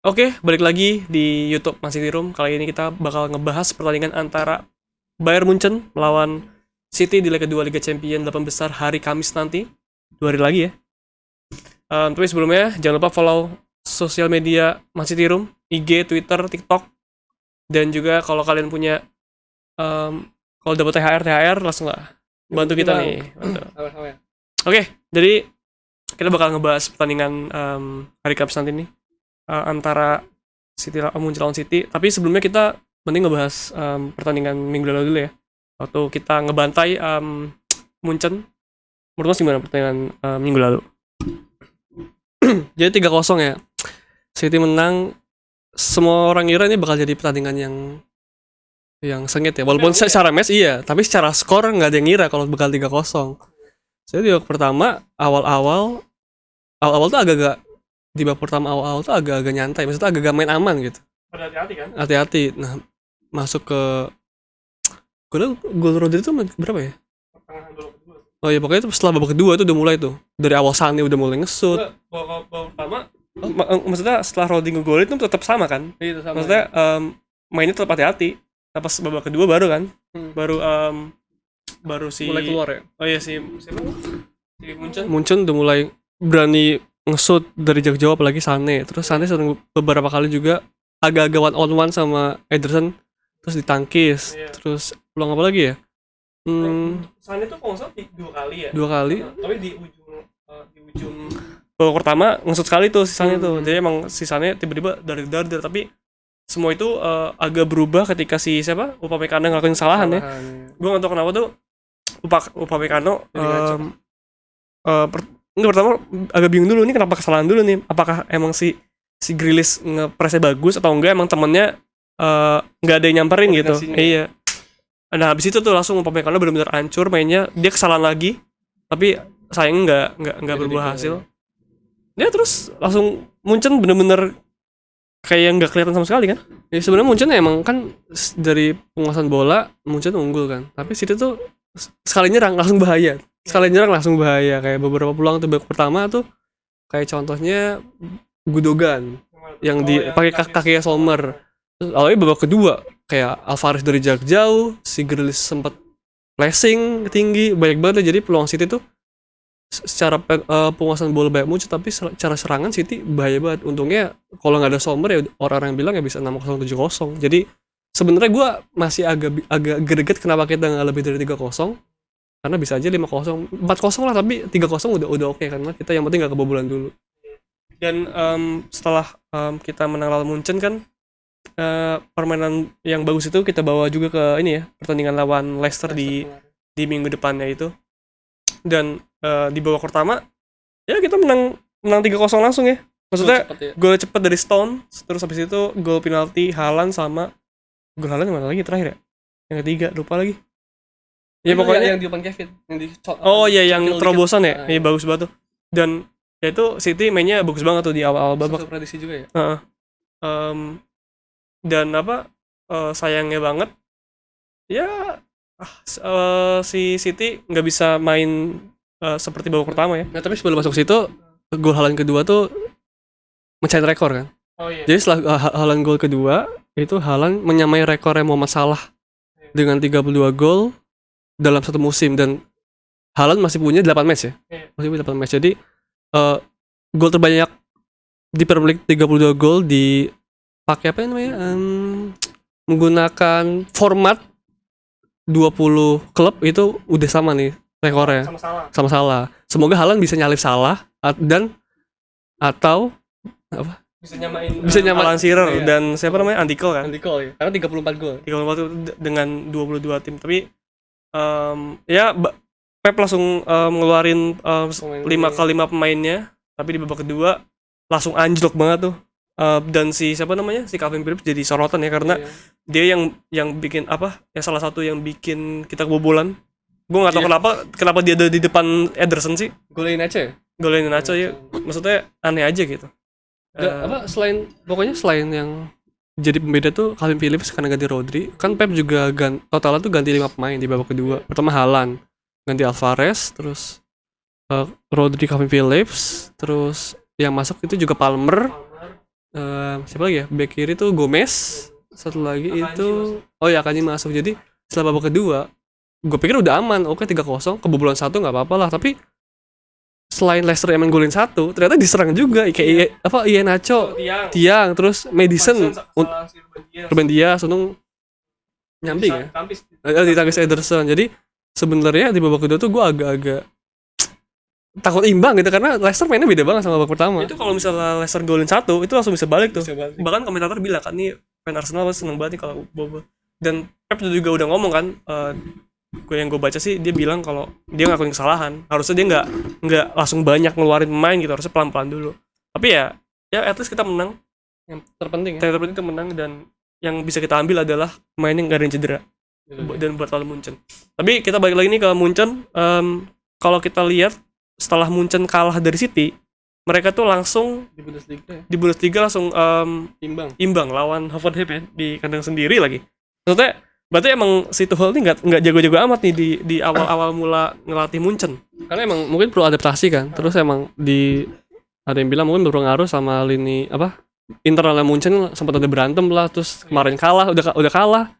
Oke, balik lagi di YouTube Masih di Room. Kali ini kita bakal ngebahas pertandingan antara Bayern Munchen melawan City di leg kedua Liga Champions 8 besar hari Kamis nanti. 2 hari lagi ya. Tapi sebelumnya jangan lupa follow sosial media Masih di Room, IG, Twitter, TikTok. Dan juga kalau kalian punya kalau dapat THR langsung lah bantu kita nih. Bantu. Oke, jadi kita bakal ngebahas pertandingan hari Kamis nanti nih. Antara City Munchen lawan City. Tapi sebelumnya kita mending ngebahas pertandingan minggu lalu dulu ya. Waktu kita ngebantai Munchen. Menurut Mas gimana pertandingan minggu lalu? Jadi 3-0 ya. City menang. Semua orang ngira ini bakal jadi pertandingan yang sengit ya. Walaupun secara match iya, tapi secara skor nggak ada yang ngira kalau bakal 3-0. Jadi di babak pertama awal-awal tuh agak-agak di babak pertama awal-awal tuh agak-agak nyantai, maksudnya agak-agak main aman gitu. Hati-hati kan? Hati-hati. Nah, masuk ke gol Rodri itu berapa ya? Oh iya, pokoknya itu setelah babak kedua itu udah mulai tuh. Dari awal Sane udah mulai ngesut. Babak pertama maksudnya setelah Rodri ngegol itu tetap sama kan? Iya, sama. Maksudnya mainnya tetap hati-hati. Nah, pas babak kedua baru kan? Baru si mulai keluar ya. Oh iya si Munchen udah mulai berani ngesut dari jauh-jauh, apalagi Sane. Terus Sane sering beberapa kali juga agak-agak one on one sama Ederson, terus ditangkis. Terus peluang apa lagi ya? Sane tuh kalau nggak salah 2 kali ya. 2 kali. Tapi di ujung babak pertama ngesut sekali tuh si Sane tuh. Jadi emang si Sane tiba-tiba dari tapi semua itu agak berubah ketika si Upamecano ngelakuin kesalahan ya. Gue nggak tahu kenapa tuh Upamecano ini pertama agak bingung dulu, ini kenapa kesalahan dulu nih, apakah emang si Grealish ngepresnya bagus atau enggak, emang temennya nggak ada yang nyamperin gitu. Iya. Nah habis itu tuh langsung Upamecano benar-benar hancur mainnya, dia kesalahan lagi tapi sayang nggak berbuah hasil. Dia terus langsung Munchen bener-bener kayak nggak kelihatan sama sekali kan. Ya sebenarnya Munchen emang kan dari penguasaan bola Munchen unggul kan, tapi City tuh sekali nyerang langsung bahaya. Kayak beberapa peluang tuh babak pertama tuh kayak contohnya Gundogan yang pakai kakinya Sommer. Terus awalnya babak kedua kayak Alvarez dari jarak jauh, si Grealish sempat flashing tinggi, banyak banget. Jadi peluang City tuh secara penguasaan bola banyak muncul, tapi secara serangan City bahaya banget. Untungnya kalau nggak ada Sommer ya orang-orang yang bilang ya bisa 6-0 7-0. Jadi sebenarnya gue masih agak greget kenapa kita nggak lebih dari 3-0. Karena bisa aja 5-0, 4-0 lah, tapi 3-0 udah oke, karena kita yang penting gak kebobolan dulu. Dan setelah kita menang lawan Munchen kan, permainan yang bagus itu kita bawa juga ke ini ya, pertandingan lawan Leicester di minggu depannya itu. Dan di babak pertama ya kita menang 3-0 langsung ya. Maksudnya gol cepet dari Stone, terus habis itu gol penalti Haaland, sama gol Haaland yang mana lagi terakhir ya? Yang ketiga lupa lagi. Ya pokoknya yang di depan Kevin, yang terobosan ya. Iya bagus banget tuh. Dan ya itu City mainnya bagus banget tuh di awal-awal babak. Prediksi juga ya. Dan sayangnya banget ya si City nggak bisa main seperti babak pertama ya. Nah tapi sebelum masuk situ gol Haaland kedua tuh mencatat rekor kan. Oh iya. Jadi setelah Haaland gol kedua itu Haaland menyamai rekornya Mohamed Salah dengan 32 gol dalam satu musim, dan Haaland masih punya 8 match ya. Masih punya 8 match. Jadi gol terbanyak di Premier League 32 gol di pakai apa namanya? Menggunakan format 20 klub itu udah sama nih rekornya. Sama Salah. Semoga Haaland bisa nyalip Salah dan atau apa? Bisa nyamain Alan Shearer dan siapa namanya? Andy Cole kan? Andy Cole ya. Karena 34 gol. 34 dengan 22 tim. Tapi Pep langsung ngeluarin 5 pemainnya, tapi di babak kedua langsung anjlok banget tuh. Dan si Calvin Phillips jadi sorotan ya, karena dia yang bikin salah satu yang bikin kita kebobolan. Gue nggak tahu kenapa dia ada di depan Ederson sih. Golin aja ya. Maksudnya aneh aja gitu. Selain yang jadi pembeda tuh Calvin Phillips karena ganti Rodri. Kan Pep juga totalnya tuh ganti 5 pemain di babak kedua. Pertama Haaland, ganti Alvarez, terus Rodri, Calvin Phillips, terus yang masuk itu juga Palmer, siapa lagi ya? Back kiri tuh Gomez, satu lagi itu Akanji masuk. Jadi setelah babak kedua gue pikir udah aman, oke 3-0, kebobolan 1 nggak apa-apa lah. Tapi selain Leicester yang golin 1, ternyata diserang juga kayak Ian Nacho, Tiang, terus Madison, Ruben Dias, untung nyamping ya. Ditangkis Ederson. Jadi sebenarnya di babak kedua tuh gue agak-agak takut imbang gitu karena Leicester mainnya beda banget sama babak pertama. Itu kalau misalnya Leicester golin 1 itu langsung bisa balik tuh. Bahkan komentator bilang kan nih fan Arsenal pasti seneng banget nih kalau bobo. Dan Pep juga udah ngomong kan, yang gue baca sih dia bilang kalau dia ngakuin kesalahan, harusnya dia nggak langsung banyak ngeluarin pemain gitu, harusnya pelan-pelan dulu. Tapi ya at least kita menang. Yang terpenting itu menang, dan yang bisa kita ambil adalah pemain yang gak ada yang cedera dan buat lawan Munchen. Tapi kita balik lagi nih ke Munchen. Kalau kita lihat setelah Munchen kalah dari City, mereka tuh langsung di Bundesliga langsung imbang lawan Hoffenheim ya, di kandang sendiri lagi. Maksudnya berarti emang si Tuchel ini nggak jago-jago amat nih di awal-awal mula ngelatih Munchen. Karena emang mungkin perlu adaptasi kan. Terus emang ada yang bilang mungkin berpengaruh sama lini internalnya Munchen, sempat ada berantem lah. Terus kemarin kalah, udah kalah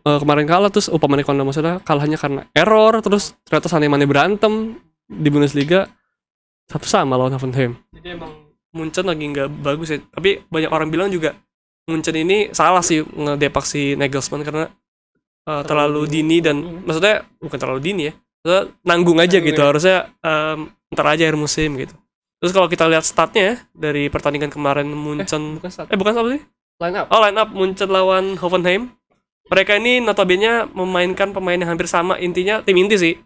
kemarin kalah, terus Upamecano maksudnya kalahnya karena error. Terus ternyata Sané-Mané berantem di Bundesliga satu sama lawan Hoffenheim. Jadi emang Munchen lagi nggak bagus ya. Tapi banyak orang bilang juga Munchen ini salah sih ngedepak si Nagelsmann karena terlalu dini, dan maksudnya bukan terlalu dini ya, maksudnya nanggung aja gitu. Harusnya ntar aja akhir musim gitu. Terus kalau kita lihat statnya dari pertandingan kemarin Munchen, bukan apa sih? Line up Munchen lawan Hoffenheim. Mereka ini notabene memainkan pemain yang hampir sama, intinya tim inti sih.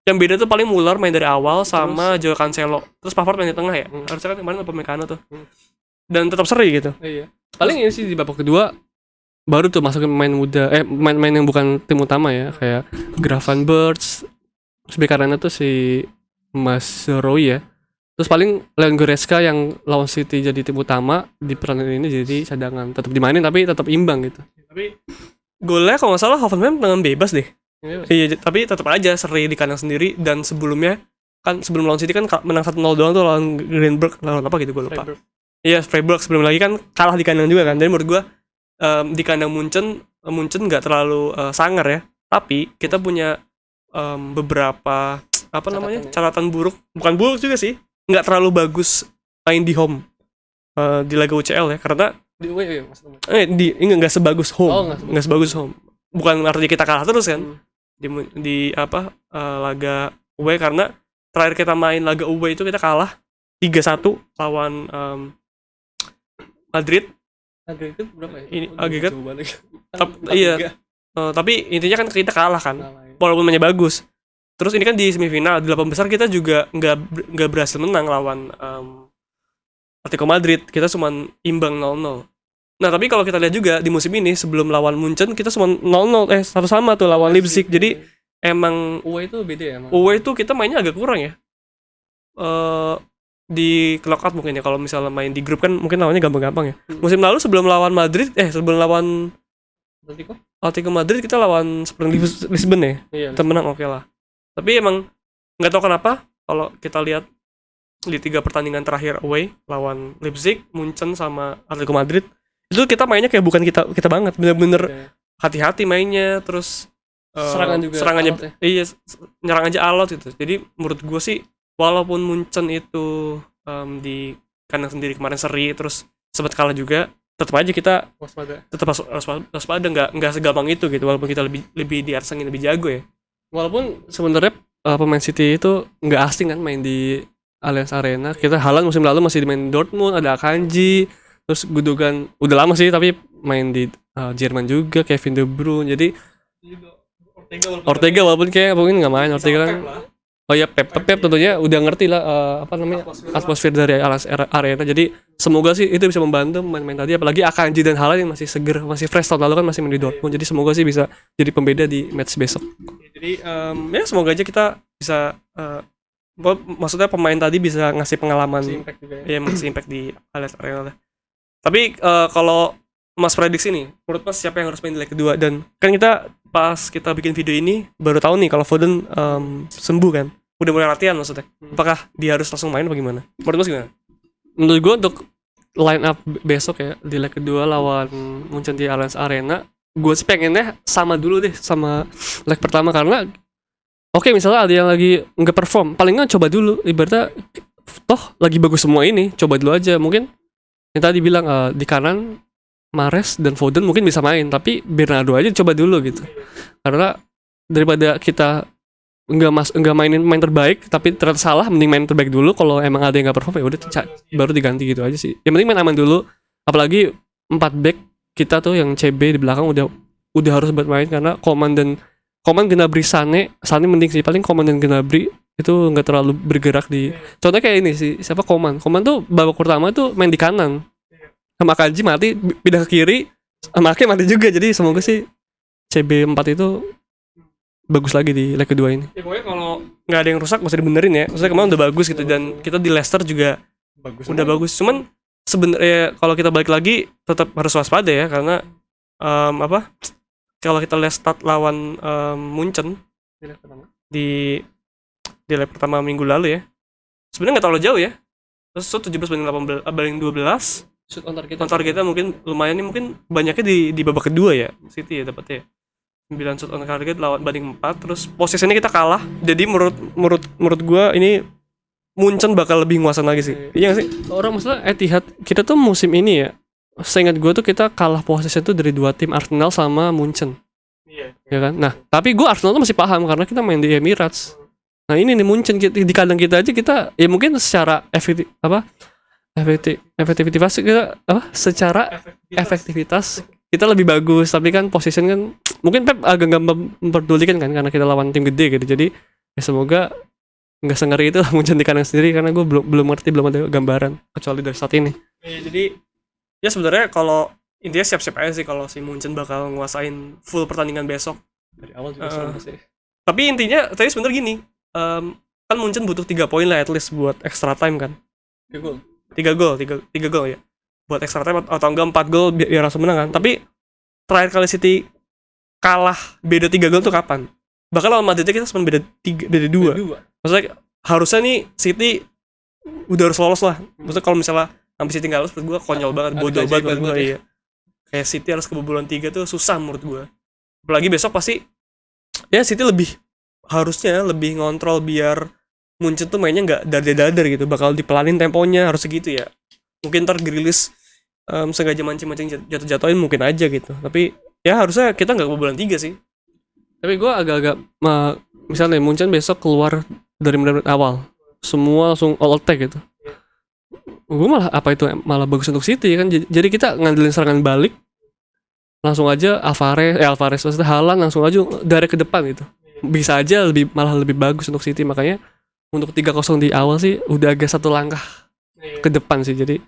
Yang beda tuh paling Muller main dari awal sama Joao Cancelo. Terus Pavard main di tengah ya. Harusnya kan kemarin Upamecano tuh. Dan tetap seri gitu. Iya. Paling ini sih di babak kedua baru tuh masukin pemain muda, main yang bukan tim utama ya, kayak Gravenberch, karena tuh si Mas Roy ya. Terus paling Leon Goretzka yang lawan City jadi tim utama, di pertandingan ini jadi cadangan, tetap dimainin tapi tetap imbang gitu. Tapi golnya kalau nggak salah Hoffenheim dengan bebas deh. Iya, tapi tetap aja seri di kandang sendiri. Dan sebelumnya kan sebelum lawan City kan menang 1-0 doang tuh lawan Greenberg, lawan apa gitu gue lupa. Iya, Freiburg sebelum lagi kan kalah di kandang juga kan. Jadi menurut gue di kandang Munchen nggak terlalu sangar ya. Tapi kita punya beberapa catatan buruk. Bukan buruk juga sih, nggak terlalu bagus main di home di laga UCL ya. Karena nggak sebagus home. Nggak sebagus home. Bukan artinya kita kalah terus kan. Laga away, karena terakhir kita main laga away itu kita kalah 3-1 lawan Madrid itu berapa ya? Ini agregat. Iya. Tapi intinya kan kita kalah kan. Walaupun mainnya bagus. Terus ini kan di semifinal, di 8 besar kita juga nggak berhasil menang lawan Atletico Madrid. Kita cuma imbang 0-0. Nah, tapi kalau kita lihat juga di musim ini sebelum lawan Munchen kita cuma 0-0 satu sama tuh lawan Leipzig. Jadi emang away itu beda ya. Away itu kita mainnya agak kurang ya. Di knockout mungkin ya, kalau misalnya main di grup kan mungkin lawannya gampang-gampang ya. Musim lalu sebelum lawan Madrid sebelum lawan Atletico Madrid kita lawan Lisbon ya. Kita menang oke lah. Tapi emang nggak tahu kenapa kalau kita lihat di 3 pertandingan terakhir away lawan Leipzig, Munchen sama Atletico Madrid, itu kita mainnya kayak bukan kita banget, bener-bener hati-hati mainnya. Terus serangannya nyerang aja alot gitu. Jadi menurut gue sih walaupun Munchen itu di kandang sendiri kemarin seri, terus sempat kalah juga, tetap aja kita waspada, nggak segampang itu gitu. Walaupun kita lebih diarsengin, lebih jago ya. Walaupun sebenarnya pemain City itu nggak asing kan main di Allianz Arena. Kita Haaland musim lalu masih main Dortmund, ada Akanji, terus Gundogan udah lama sih tapi main di Jerman juga, Kevin De Bruyne. Jadi Ortega walaupun kayak mungkin nggak main, Ortega kan. Oh ya, Pep tentunya udah ngerti lah atmosfer dari Allianz Arena. Jadi semoga sih itu bisa membantu main-main tadi, apalagi Akanji dan Haaland yang masih seger, masih fresh. Tahun lalu kan masih main di Dortmund. Jadi semoga sih bisa jadi pembeda di match besok. Jadi ya semoga aja kita bisa maksudnya pemain tadi bisa ngasih pengalaman ya, ngasih impact di Allianz Arena. Tapi kalau Mas prediksi nih, menurut Mas siapa yang harus main di leg kedua? Dan kan pas kita bikin video ini baru tahu nih kalau Foden sembuh kan, udah mulai latihan maksudnya. Apakah dia harus langsung main apa gimana? Menurut Mas gimana? Menurut gue untuk line up besok ya di leg kedua lawan Munchen di Allianz Arena, gue sih pengennya sama dulu deh sama leg pertama, karena oke, misalnya ada yang lagi nggak perform, paling nggak coba dulu, ibaratnya toh lagi bagus semua ini, coba dulu aja. Mungkin yang tadi bilang di kanan Mahrez dan Foden mungkin bisa main, tapi Bernardo aja coba dulu gitu, karena daripada kita nggak main terbaik tapi ternyata salah, mending main terbaik dulu. Kalau emang ada yang nggak perform ya udah baru diganti gitu aja sih. Yang penting main aman dulu, apalagi 4 back kita tuh yang CB di belakang udah harus buat main, karena Coman Gnabry Sané mending sih, paling Coman dan Gnabry itu nggak terlalu bergerak di. Contohnya kayak ini sih, siapa Coman tuh babak pertama tuh main di kanan, sama Kanji mati, pindah ke kiri, sama Ake mati juga. Jadi semoga sih CB4 itu bagus lagi di leg kedua ini. Ya pokoknya kalau nggak ada yang rusak mesti dibenerin ya. Maksudnya kemarin udah bagus gitu, dan kita di Leicester juga udah bagus. Cuman sebenarnya kalau kita balik lagi tetap harus waspada ya, karena kalau kita lihat stat lawan Munchen di leg pertama minggu lalu ya, sebenarnya nggak terlalu jauh ya. Terus 17 banding 12. Shoot on targetnya mungkin lumayan nih, mungkin banyaknya di babak kedua ya City ya dapatnya 9 shoot on target lawan banding 4. Terus posisinya kita kalah, jadi menurut gua ini Munchen bakal lebih nguasain lagi sih. Iya gak sih? Orang masalah Etihad kita tuh musim ini ya, seingat gua tuh kita kalah posisi tuh dari 2 tim, Arsenal sama Munchen. Iya. Ya kan? Nah, tapi gua Arsenal tuh masih paham karena kita main di Emirates. Nah, ini nih Munchen di kandang kita aja kita ya mungkin secara efektivitas kita secara efektivitas kita lebih bagus, tapi kan position kan mungkin Pep agak nggak memperdulikan kan karena kita lawan tim gede gitu. Jadi ya semoga nggak sengeri itu Munchen di kandang sendiri, karena gue belum ngerti, belum ada gambaran kecuali dari saat ini. Ya, jadi ya sebenarnya kalau intinya siap-siap aja sih kalau si Munchen bakal nguasain full pertandingan besok dari awal juga serem sih. Tapi intinya tadi sebenarnya gini, kan Munchen butuh 3 poin lah at least buat extra time kan. 3 gol ya. Buat extra time atau enggak 4 gol biar langsung menang kan. Tapi terakhir kali City kalah beda 3 gol tuh kapan? Bahkan lawan Madrid kita cuma beda 2. Maksudnya harusnya nih City udah harus lolos lah. Maksudnya kalau misalnya sampai City nggak lolos, menurut gue konyol banget, bodoh banget gue. Iya. Kayak City harus kebobolan 3 tuh susah menurut gue. Apalagi besok pasti ya City harusnya lebih ngontrol biar Munchen tuh mainnya nggak dadar gitu, bakal dipelanin temponya, harus segitu ya. Mungkin ntar Grealish sengaja mancing-mancing jatuh-jatuhin mungkin aja gitu. Tapi ya harusnya kita nggak kebobolan 3 sih. Tapi gue agak-agak misalnya Munchen besok keluar dari menit awal, semua langsung all attack gitu. Gue malah bagus untuk City kan. Jadi kita ngandelin serangan balik, langsung aja Alvarez maksudnya Haaland langsung aja dari ke depan gitu. Bisa aja malah lebih bagus untuk City. Makanya untuk 3-0 di awal sih udah agak satu langkah ke depan sih. Jadi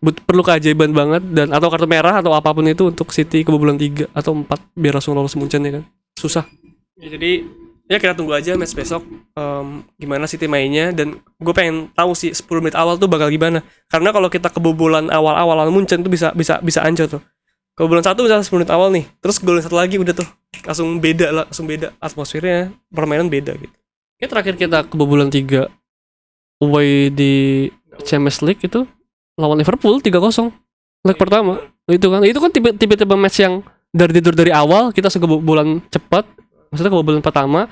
perlu keajaiban banget dan atau kartu merah atau apapun itu untuk City kebobolan 3 atau 4 biar langsung lolos Munchen ya kan. Susah. Ya, jadi ya kita tunggu aja match besok gimana City mainnya, dan gue pengen tahu sih 10 menit awal tuh bakal gimana. Karena kalau kita kebobolan awal Munchen tuh bisa hancur tuh. Kebobolan 1 misalnya 10 menit awal nih, terus golin 1 lagi udah tuh langsung beda atmosfernya, permainan beda gitu. Ya terakhir kita kebobolan 3 away di Champions League itu lawan Liverpool 3-0 leg pertama. Itu kan tipe-tipe match yang dari awal kita kebobolan cepat. Maksudnya kebobolan pertama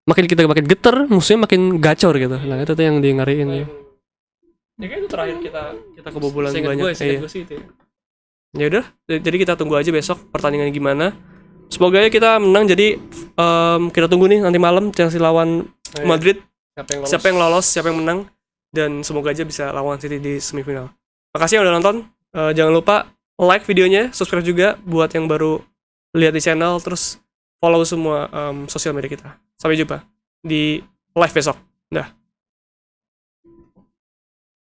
makin geter, musuhnya makin gacor gitu. Nah, itu tuh yang di ngariin ya. Ya kayak itu terakhir kita kebobolan banyak. Ya udah, jadi kita tunggu aja besok pertandingannya gimana. Semoga ya kita menang. Jadi kita tunggu nih nanti malam Chelsea lawan Madrid. Siapa yang lolos, siapa yang menang, dan semoga aja bisa lawan City di semifinal. Makasih yang udah nonton. Jangan lupa like videonya, subscribe juga buat yang baru lihat di channel, terus follow semua sosial media kita. Sampai jumpa di live besok. Dah.